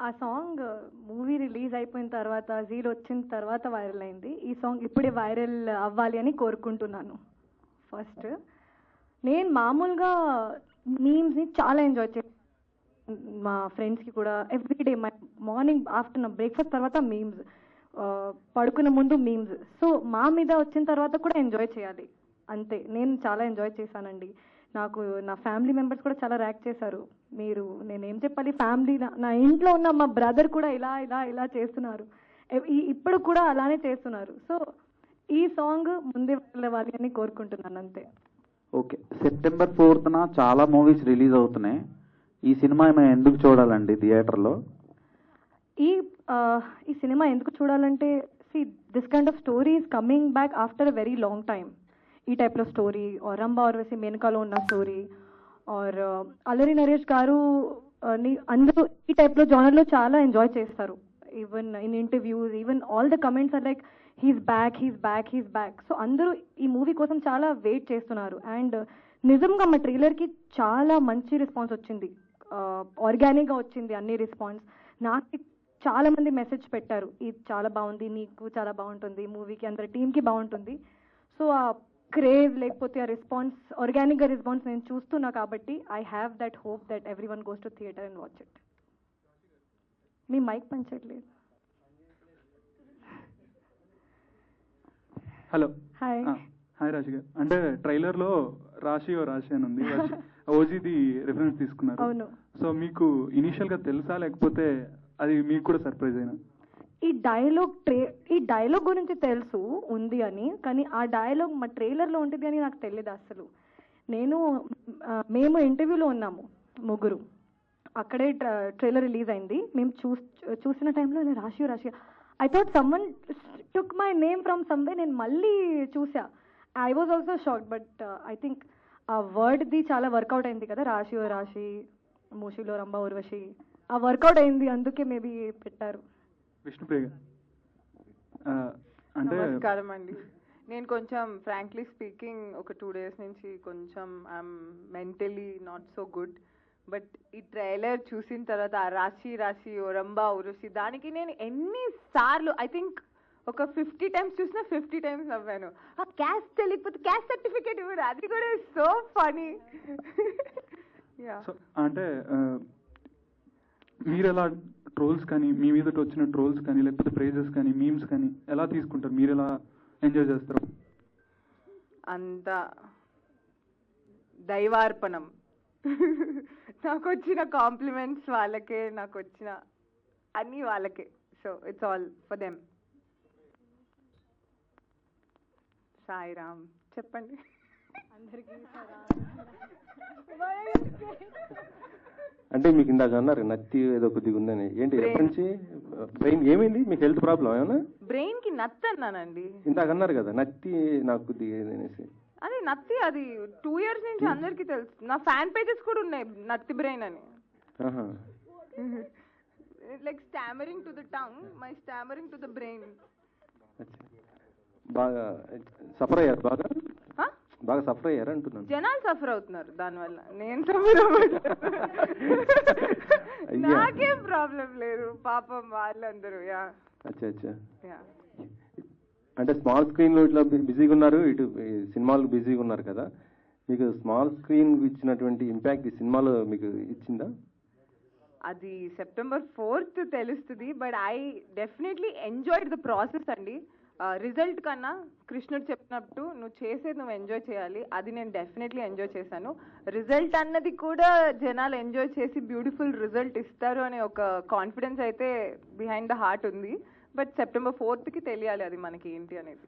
ఆ song movie release అయిపోయిన తర్వాత, జీల్ వచ్చిన తర్వాత వైరల్ అయింది. ఈ సాంగ్ ఇప్పుడే వైరల్ అవ్వాలి అని కోరుకుంటున్నాను. ఫస్ట్ నేను మామూలుగా మీమ్స్ని చాలా ఎంజాయ్ చేస్తాను. మా ఫ్రెండ్స్కి కూడా ఎవ్రీడే మార్నింగ్ ఆఫ్టర్నూన్ బ్రేక్ఫాస్ట్ తర్వాత మీమ్స్, పడుకునే ముందు మీమ్స్. సో మా మీద వచ్చిన తర్వాత కూడా ఎంజాయ్ చేయాలి అంతే. నేను చాలా ఎంజాయ్ చేశానండి. నాకు నా ఫ్యామిలీ మెంబర్స్ కూడా చాలా ర్యాక్ చేశారు. మీరు నేనేం చెప్పాలి, ఫ్యామిలీ నా ఇంట్లో ఉన్న మా బ్రదర్ కూడా ఇలా ఇలా ఇలా చేస్తున్నారు, ఇప్పుడు కూడా అలానే చేస్తున్నారు. సో ఈ సాంగ్ ముందే వెళ్ళవాలి అని కోరుకుంటున్నాను అంతే. ఓకే, సెప్టెంబర్ 4th చాలా మూవీస్ రిలీజ్ అవుతున్నాయి. ఈ సినిమా మేము ఎందుకు చూడాలండి థియేటర్లో? ఈ సినిమా ఎందుకు చూడాలంటే, this kind of story is coming back after a very long time. ఈ టైప్లో స్టోరీ, రంభా ఊర్వశి మేనకాలో ఉన్న స్టోరీ, ఆర్ అల్లరి నరేష్ గారు అందరూ ఈ టైప్లో జానర్లో చాలా ఎంజాయ్ చేస్తారు. Even in interviews, even all the comments are like he's back, he's back, he's back. So అందరూ ఈ మూవీ కోసం చాలా వెయిట్ చేస్తున్నారు. అండ్ నిజంగా మా ట్రైలర్కి చాలా మంచి రెస్పాన్స్ వచ్చింది, ఆర్గానిక్గా వచ్చింది అన్ని రెస్పాన్స్. నాకు చాలా మంది మెసేజ్ పెట్టారు, ఇది చాలా బాగుంది, నీకు చాలా బాగుంటుంది, మూవీకి అందరి టీంకి బాగుంటుంది. సో ఆ క్రేజ్ లేకపోతే ఆ రెస్పాన్స్, ఆర్గానిక్గా రెస్పాన్స్ నేను చూస్తున్నా కాబట్టి I have that hope that everyone goes to theatre and watch it. మీ మైక్ పంచట్లేదు. Hello, hi. Hi Rashi garu. అంటే ట్రైలర్లో రాశి అని ఉంది, ఓజీది రిఫరెన్స్ తీసుకున్నారు. అవును. సో మీకు ఇనీషియల్గా తెలుసా, లేకపోతే అది మీకు కూడా సర్ప్రైజ్ అయినా? ఈ డైలాగ్ గురించి తెలుసు ఉంది అని, కానీ ఆ డైలాగ్ మా ట్రైలర్లో ఉంటుంది అని నాకు తెలియదు అసలు. మేము ఇంటర్వ్యూలో ఉన్నాము ముగ్గురు, అక్కడే ట్రైలర్ రిలీజ్ అయింది. మేము చూసిన టైంలో రాశి I thought someone took my name from someway. నేను మళ్ళీ చూసా, I was also shocked. But I think ఆ వర్డ్ది చాలా వర్కౌట్ అయింది కదా, రాశి మూషిలో రంభా ఊర్వశి, ఆ వర్కౌట్ అయింది, అందుకే మేబీ పెట్టారు. విష్ణుప్రియ అంటే నమస్కారం అండి. నేను కొంచెం ఫ్రాంక్లీ స్పీకింగ్ ఒక 2 days నుంచి కొంచెం I'm mentally not so good. But ఈ ట్రైలర్ చూసిన తర్వాత ఆ రాశి ఓ రంభా ఊర్వశి, దానికి నేను ఎన్నిసార్లు, ఐ థింక్ ఒక 50 times చూసినా 50 times నవ్వాను. ఆ క్యాస్ట్ తెలియకపోతే క్యాస్ట్ సర్టిఫికేట్ ఇవ్వరు, అది కూడా సో ఫనీ. అంటే మీరు ఎలా ట్రోల్స్ కానీ, మీ మీద వచ్చిన ట్రోల్స్ కానీ, లేకపోతే ప్రైజెస్ కానీ, మీమ్స్ కానీ ఎలా తీసుకుంటారు? మీరు ఎలా ఎంజాయ్ చేస్తారు? అంత దైవార్పణం. నాకు వచ్చిన కాంప్లిమెంట్స్ వాళ్ళకే, నాకు వచ్చిన అన్నీ వాళ్ళకే. So it's all for them. Sairam చెప్పండి అందరికీ. అంటే మీకు ఇందాక అన్నారు నత్తి ఏదో కొద్దిగా ఉందని, ఏంటి ఎప్పటి నుంచి? బ్రెయిన్ ఏమైంది? మీకు హెల్త్ ప్రాబ్లం ఏమన్నా? బ్రెయిన్ కి నత్తి అన్నానండి ఇందాక అన్నారు కదా, నత్తి నాకు కొద్దిగా అనేసి. అదే నత్తి, అది 2 years నుంచి అందరికి తెలుసు. నా ఫ్యాన్ పేజెస్ కూడా ఉన్నాయి నత్తి బ్రెయిన్ అని. Like stammering to the tongue, my stammering to the brain. బాగా సఫర్ అయ్యారు? బాగా సఫర్ అయ్యారు అంటున్నాను. జనాలు సఫర్ అవుతున్నారు దానివల్ల, నేను సఫర్ నాకేం ప్రాబ్లం లేదు, పాపం వాళ్ళందరూ. యా అచ్చా. అంటే స్మాల్ స్క్రీన్ లో ఇట్లా బిజీగా ఉన్నారు, ఇటు సినిమాలు బిజీగా ఉన్నారు కదా, మీకు స్మాల్ స్క్రీన్ ఇచ్చినటువంటి ఇంపాక్ట్ ఈ సినిమాలో మీకు ఇచ్చిందా? అది September 4th తెలుస్తుంది. But I definitely enjoyed the process అండి. రిజల్ట్ కన్నా కృష్ణుడు చెప్పినట్టు నువ్వు ఎంజాయ్ చేయాలి, అది నేను డెఫినెట్లీ ఎంజాయ్ చేశాను. రిజల్ట్ అన్నది కూడా జనాలు ఎంజాయ్ చేసి బ్యూటిఫుల్ రిజల్ట్ ఇస్తారు అనే ఒక కాన్ఫిడెన్స్ అయితే బిహైండ్ ద హార్ట్ ఉంది. బట్ September 4th తెలియాలి అది మనకి ఏంటి అనేది.